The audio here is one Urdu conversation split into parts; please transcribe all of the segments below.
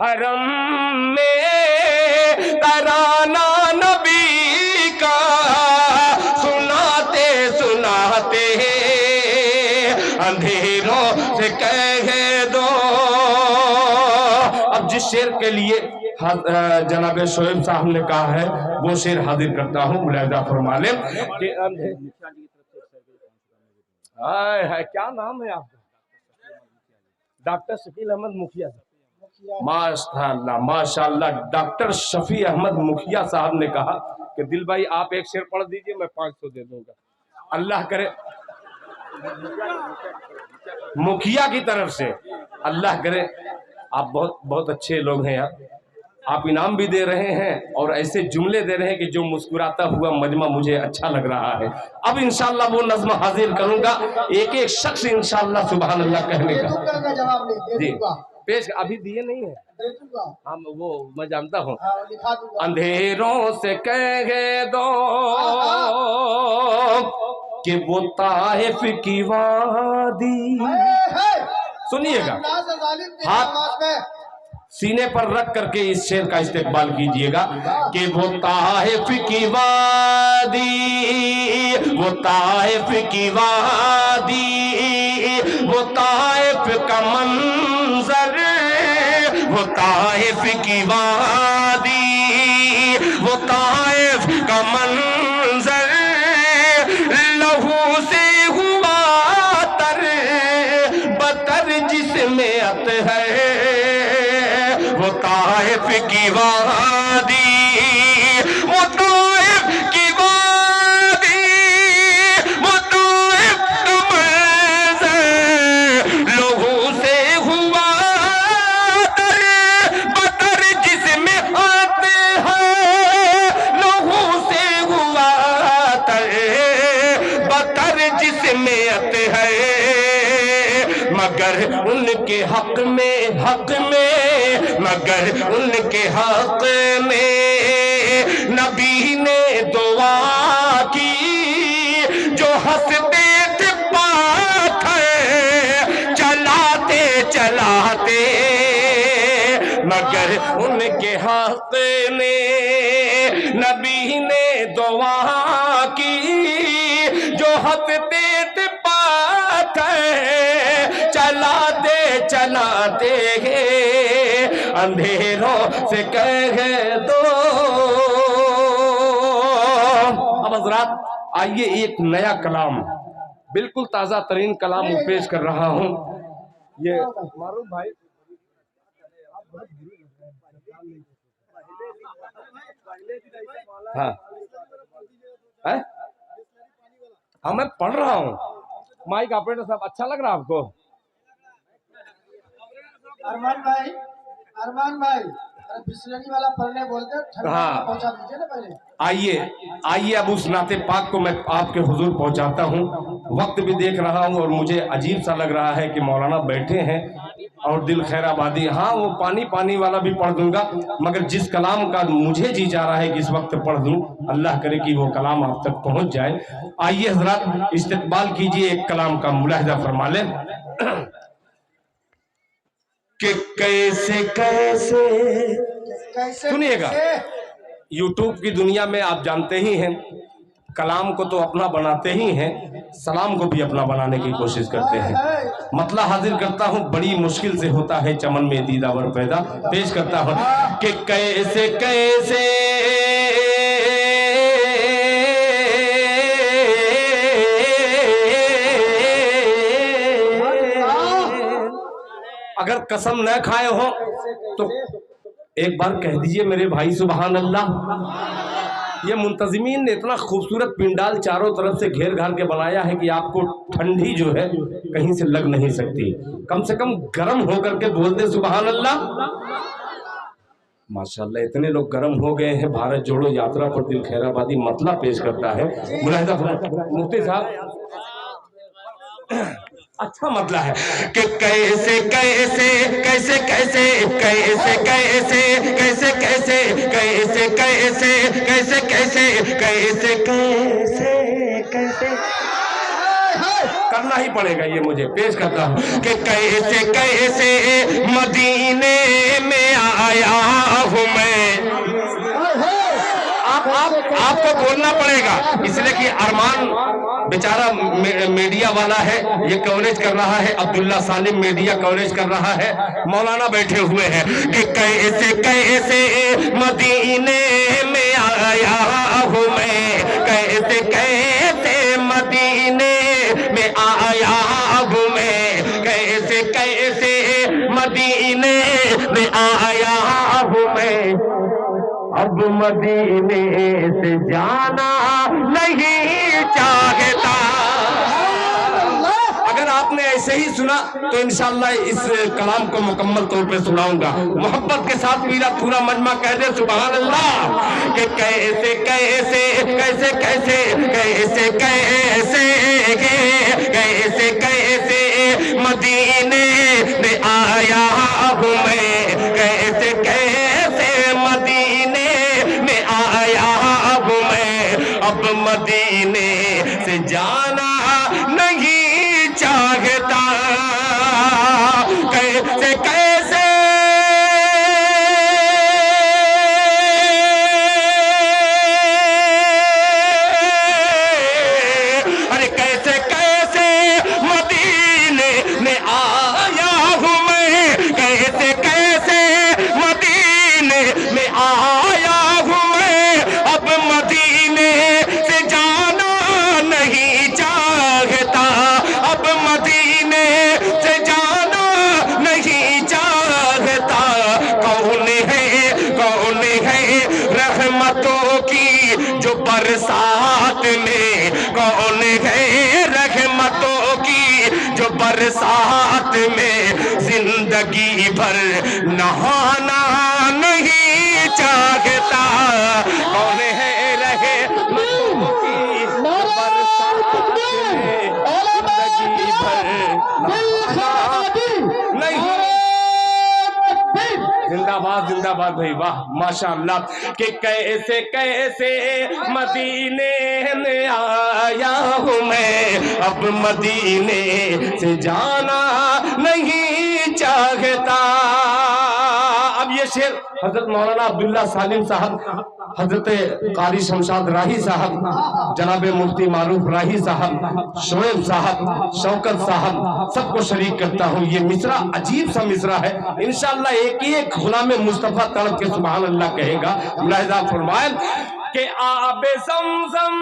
حرم میں ترانہ نبی کا سناتے سناتے اندھیروں سے کہہ دو. اب جس شعر کے لیے جناب شعیب صاحب نے کہا ہے وہ شعر حاضر کرتا ہوں. ملاحظہ فرما لیں کہ کیا نام ہے آپ کا؟ ڈاکٹر شفیع احمد مکھیا. ماشاء اللہ ماشاء اللہ. ڈاکٹر شفیع احمد مکھیا صاحب نے کہا کہ دل بھائی آپ ایک شعر پڑھ دیجئے، میں 500 دے دوں گا. اللہ کرے مکھیا کی طرف سے اللہ کرے. آپ بہت اچھے لوگ ہیں یار. آپ انعام بھی دے رہے ہیں اور ایسے جملے دے رہے ہیں کہ جو مسکراتا ہوا مجمع مجھے اچھا لگ رہا ہے. اب انشاءاللہ وہ نظم حاضر کروں گا، ایک ایک شخص انشاءاللہ سبحان اللہ کہنے کا. جی پیش ابھی دیے نہیں ہیں ہم، وہ میں جانتا ہوں. اندھیروں سے کہہ دو کہ وہ طائف کی وادی، سنیے گا، ہاتھ سینے پر رکھ کر کے اس شعر کا استقبال کیجئے گا کہ وہ طائف کی وادی، وہ طائف کی وادی، وہ طائف کا منظر، وہ طائف کی وادی، وہ طائف کا منظر، لہو سے ہوا تر بتر جسم اطہر، وہ طائف کی وادی، وہ طائف کی وادی، وہ طائف کا منظر، لہو سے ہوا تر بتر جسم اطہر، لہو سے ہوا تر بتر جسم اطہر. مگر ان کے حق میں مگر ان کے حق میں نبی نے دعا کی، جو ہنستے تھے پاتھر چلاتے چلاتے. مگر ان کے حق میں نبی نے دعا کی، جو ہنستے تھے پاتھر چلاتے چلاتے اندھیروں سے کہہ دو. اب حضرات آئیے ایک نیا کلام، بالکل تازہ ترین کلام پیش کر رہا ہوں. یہ معروف بھائی ہاں میں پڑھ رہا ہوں. مائک آپریٹر صاحب اچھا لگ رہا آپ کو؟ ارمان بھائی بسلری والا پڑھنے بولتے. ہاں آئیے اب اس نعت پاک کو میں آپ کے حضور پہنچاتا ہوں. وقت بھی دیکھ رہا ہوں اور مجھے عجیب سا لگ رہا ہے کہ مولانا بیٹھے ہیں اور دل خیر آبادی. ہاں وہ پانی والا بھی پڑھ دوں گا، مگر جس کلام کا مجھے جی چاہ رہا ہے کہ اس وقت پڑھ دوں، اللہ کرے کہ وہ کلام آپ تک پہنچ جائے. آئیے حضرات استقبال کیجئے ایک کلام کا. ملاحظہ فرما لیں کہ کیسے سنیے گا. یوٹیوب کی دنیا میں آپ جانتے ہی ہیں کلام کو تو اپنا بناتے ہی ہیں، سلام کو بھی اپنا بنانے کی کوشش کرتے ہیں. مطلع حاضر کرتا ہوں، بڑی مشکل سے ہوتا ہے چمن میں دیدہ ور پیدا. پیش کرتا ہوں کہ کیسے اگر قسم نہ کھائے ہو تو ایک بار کہہ دیجئے میرے بھائی سبحان اللہ. یہ منتظمین نے اتنا خوبصورت پنڈال چاروں طرف سے گھیر گھار کے بنایا ہے کہ آپ کو ٹھنڈی جو ہے کہیں سے لگ نہیں سکتی. کم سے کم گرم ہو کر کے بولتے سبحان اللہ. ماشاءاللہ اتنے لوگ گرم ہو گئے ہیں. بھارت جوڑو یاترا پر دل خیر آبادی مطلع پیش کرتا ہے. ملاحظہ مفتی صاحب اچھا مطلع ہے کہ کیسے کیسے کیسے کیسے کیسے کیسے کیسے کیسے کیسے کیسے کیسے کیسے کیسے کیسے کیسے کرنا ہی پڑے گا. یہ مجھے پیش کرتا ہوں کہ کیسے کیسے مدینے میں کو بولنا پڑے گا، اس لیے کہ ارمان بیچارہ میڈیا والا ہے، یہ کوریج کر رہا ہے، عبداللہ سالم میڈیا کوریج کر رہا ہے، مولانا بیٹھے ہوئے ہیں کہ کیسے کیسے مدینے میں آیا ہوں میں، کیسے کیسے مدینے میں آیا ہوں میں، کیسے کیسے مدینے میں آیا ہوں میں، اب مدینے سے جانا نہیں چاہتا۔ اگر آپ نے ایسے ہی سنا تو انشاءاللہ اس کلام کو مکمل طور پہ سناؤں گا، محبت کے ساتھ میرا پورا مجمع کہہ دے سبحان اللہ، کہ کیسے کیسے کیسے کیسے کیسے کیسے کیسے کیسے مدینے میں آیا ہوں میں، کیسے کیسے مدینے میں آیا ہوں میں، اب مدینے سے جانا نہیں چاہتا، کیسے کیسے ارے کیسے کیسے مدینے میں آیا ہوں میں، کیسے کیسے مدینے میں آیا ہوں میں، اب مدینے سے جانا نہیں چاہتا، اب مدینے سے جانا نہیں چاہتا، کون ہے رحمتوں کی جو برسات میں، کون ہے رحمتوں کی جو برسات میں زندگی بھر نہانا نہیں چاہتا، کون ہے رحمتوں کی جو برسات میں زندگی بھر نہانا نہیں۔ زندہ باد بھائی، واہ ماشاءاللہ، کہ کیسے کیسے مدینے میں آیا ہوں میں، اب مدینے سے جانا نہیں چاہتا۔ اب یہ شعر حضرت مولانا عبداللہ سالم صاحب، حضرت قاری شمشاد راہی صاحب، جناب مفتی معروف راہی صاحب، شعیب صاحب، شوکت صاحب، سب کو شریک کرتا ہوں۔ یہ مصرع عجیب سا مصرع ہے، انشاءاللہ ایک ایک غلام مصطفیٰ تڑپ کے سبحان اللہ کہے گا۔ ملاحظہ فرمائیں کہ آب زمزم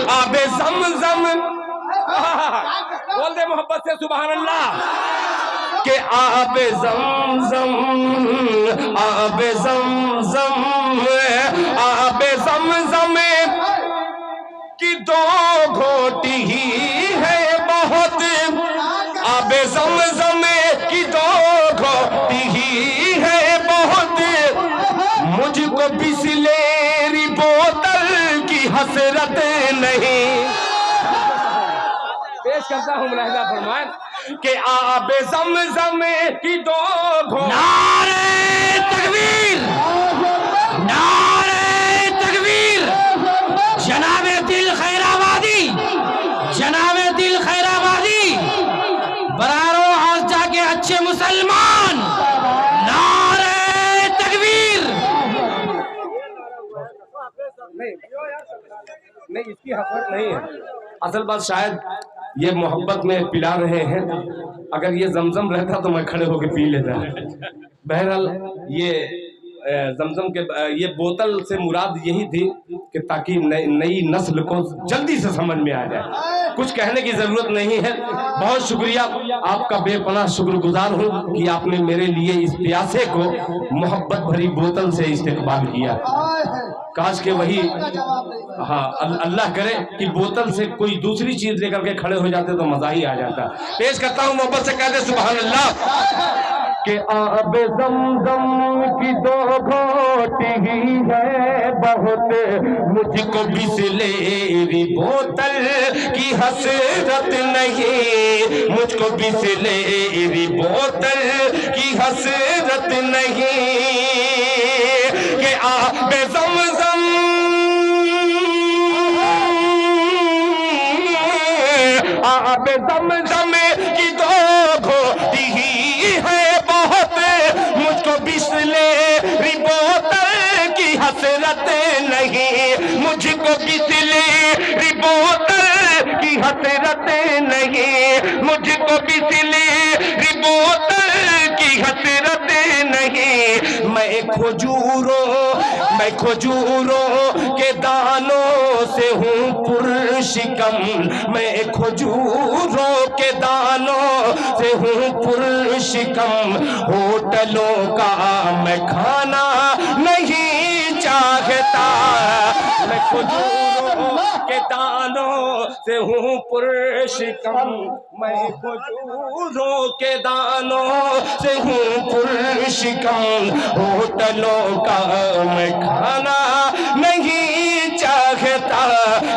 آب زمزم، بول دے محبت سے سبحان اللہ، کہ آب زمزم آب زمزم آب زمزم کی دو گھوٹی ہی ہے بہت، آب زمزم کی دو گھوٹی ہی ہے بہت، مجھ کو بسلیری بوتل کی حسرت نہیں۔ پیش کرتا ہوں، ملاحظہ فرمائیں کہ آب زمزم کی دو گھوٹی، نعرہ تکبیر، نعرہ تکبیر، جناب دل خیر آبادی، جناب دل خیر آبادی، برارو آج جا کے اچھے مسلمان، نعرہ تکبیر۔ نہیں، اس کی حسرت نہیں ہے، اصل بات شاید یہ محبت میں پلا رہے ہیں، اگر یہ زمزم رہتا تو میں کھڑے ہو کے پی لیتا۔ بہرحال یہ زمزم کے یہ بوتل سے مراد یہی تھی کہ تاکہ نئی نسل کو جلدی سے سمجھ میں آ جائے، کچھ کہنے کی ضرورت نہیں ہے۔ بہت شکریہ، آپ کا بے پناہ شکر گزار ہوں کہ آپ نے میرے لیے اس پیاسے کو محبت بھری بوتل سے استقبال کیا۔ کاش کہ وہی، ہاں اللہ کرے کہ بوتل سے کوئی دوسری چیز لے کر کے کھڑے ہو جاتے تو مزہ ہی آ جاتا۔ پیش کرتا ہوں، محبت سے کہہ دے سبحان اللہ، کہ آب زمزم کی دو گھوٹی ہی ہے بہت، مجھ کو بسلیری بوتل کی حسرت نہیں، مجھ کو بسلیری بوتل کی حسرت نہیں، کہ آب زمزم آب زمزم کی دو گھوٹی کو بسلری بوتل کی حسرت نہیں، مجھ کو بسلری بوتل کی حسرت نہیں، میں کھجوروں کے دانوں سے ہوں پرشکم، میں کھجوروں کے دانوں سے ہوں پرشکم، ہوٹلوں کا میں کھانا نہیں چاہتا، میں کھجوروں کے دانوں سے ہوں پرشکم، میں کھجوروں کے دانوں سے ہوں پرشکم، ہوٹلوں کا میں کھانا نہیں چاہتا،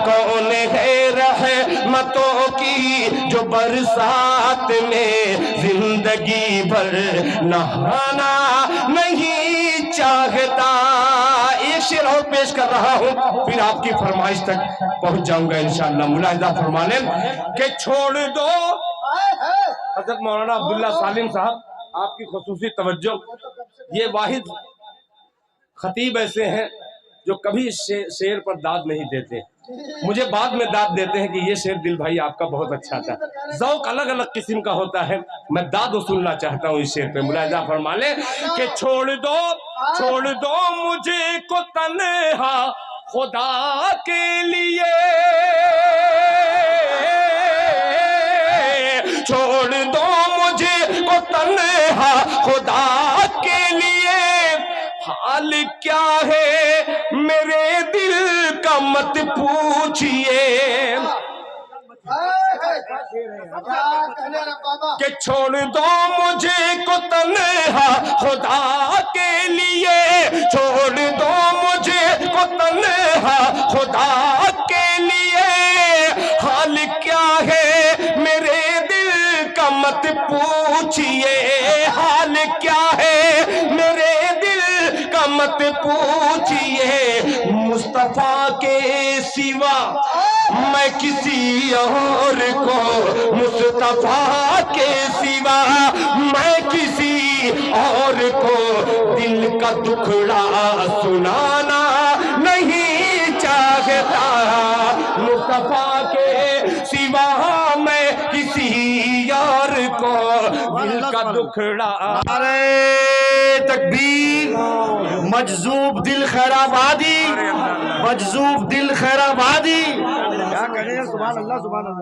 کون ہے رحمتوں کی جو برسات میں زندگی بھر نہانا نہیں چاہتا۔ ایک شعر اور پیش کر رہا ہوں، پھر آپ کی فرمائش تک پہنچ جاؤں گا انشاءاللہ۔ ملاحظہ فرما لیں کہ چھوڑ دو حضرت مولانا عبداللہ سالم صاحب، آپ کی خصوصی توجہ، یہ واحد خطیب ایسے ہیں جو کبھی شعر پر داد نہیں دیتے، مجھے بعد میں داد دیتے ہیں کہ یہ شعر دل بھائی آپ کا بہت اچھا تھا۔ ذوق الگ الگ قسم کا ہوتا ہے، میں داد وصولنا چاہتا ہوں اس شعر پہ۔ ملاحظہ فرما لیں کہ چھوڑ دو مجھے کو تنہا خدا کے لیے، چھوڑ دو مجھے کو تنہا خدا کے لیے، حال کیا ہے میرے دل کا مت پوچھئے، کہ چھوڑ دو مجھے کو تنہا خدا کے لیے، چھوڑ دو مجھے کو تنہا خدا کے لیے، حال کیا ہے میرے دل کا مت پوچھئے، حال کیا ہے میرے دل کا مت پوچھئے، مصطفیٰ کے سوا میں کسی اور کو، مصطفیٰ کے سوا میں کسی اور کو دل کا دکھڑا سنانا نہیں چاہتا، مصطفیٰ کے سوا میں کسی اور کو دل کا دکھڑا۔ نعرہ تکبیر، مجذوب دل خیر آبادی، مجذوب دل خیر آبادی، کیا کہنے ہیں، سبحان اللہ سبحان اللہ۔